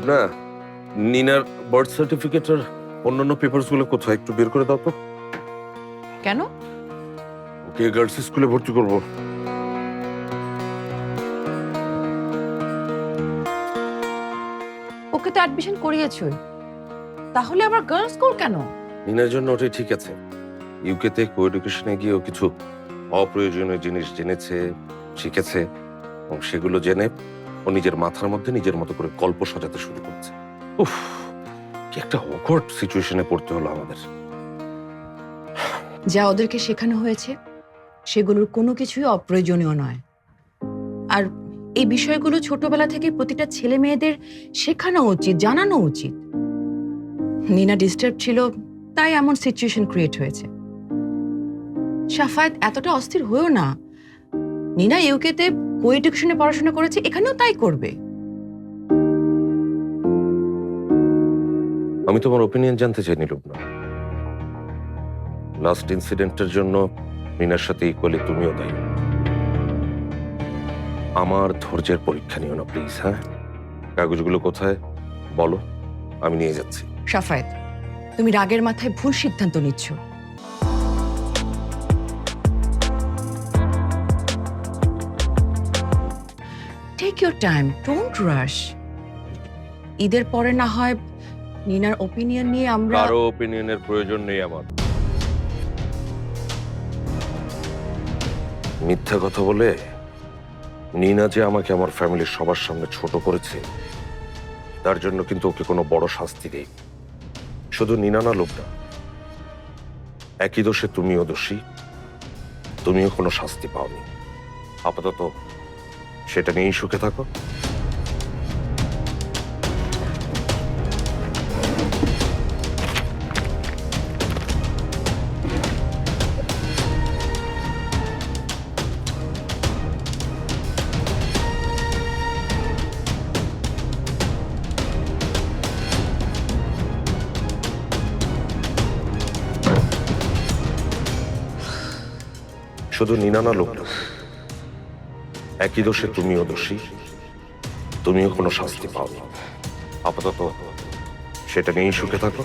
Lubna, নিনার birth certificate আর অন্যান্য papers গুলো কোথায় একটু বের করে দাও তো। কেন? ওকে গার্লস স্কুলে ভর্তি করবো। ওকে তো অ্যাডমিশন করিয়েছই, তাহলে আবার গার্লস স্কুল কেন? নিনার জন্য ওটাই ঠিক আছে। ইউকেতে কো এডুকেশনে গিয়েও কিছু অপ্রয়োজনীয় জিনিস জেনেছে, শিখেছে, এবং সেগুলো জেনে ও নিজের মাথার মধ্যে নিজের মতো করে গল্প সাজাতে শুরু করছে। উফ, কি একটা অকওয়ার্ড সিচুয়েশনে পড়তে হলো আমাদের। যা ওদেরকে শেখানো হয়েছে সেগুলোর কোনো কিছুই অপ্রয়োজনীয় নয়। আর এই বিষয়গুলো ছোটবেলা থেকে প্রতিটা ছেলে মেয়েদের শেখানো উচিত, জানানো উচিত। নিনা ডিস্টার্ব ছিল, তাই এমন সিচুয়েশন ক্রিয়েট হয়েছে। শাফায়েত, এতটা অস্থির হয়েও না। নিনা ইউকেতে কো এডুকেশনে পড়াশোনা করেছে, এখানেও তাই করবে। আমি তোমার ওপিনিয়ন জানতে চাই লুবনা। লাস্ট ইনসিডেন্টের জন্য নিনার সাথে ইকুয়ালি তুমিও দায়ী। আমার ধৈর্যের পরীক্ষা নিও না প্লিজ। হ্যাঁ, কাগজগুলো কোথায় বলো, আমি নিয়ে যাচ্ছি। শাফায়েত, তুমি রাগের মাথায় ভুল সিদ্ধান্ত নিচ্ছ। টেক ইউর টাইম, ডোন্ট রাশ। ঈদের পরে না হয় নিনার ওপিনিয়ন নিয়ে আমরা। কারো ওপিনিয়নের প্রয়োজন নেই আমার। মিথ্যা কথা বলে নিনা যে আমাকে আমার ফ্যামিলির সবার সামনে ছোট করেছে, তার জন্য কিন্তু ওকে কোনো বড় শাস্তি দেই। শুধু নিনা না লুবনা, একই দোষে তুমিও দোষী, তুমিও কোনো শাস্তি পাওনি। আপাতত সেটা নিয়েই সুখে থাকো। শুধু নিনা না লুবনা, একই দোষে তুমিও দোষী, তুমিও কোনো শাস্তি পাওনি। আপাতত সেটা নিয়েই সুখে থাকো।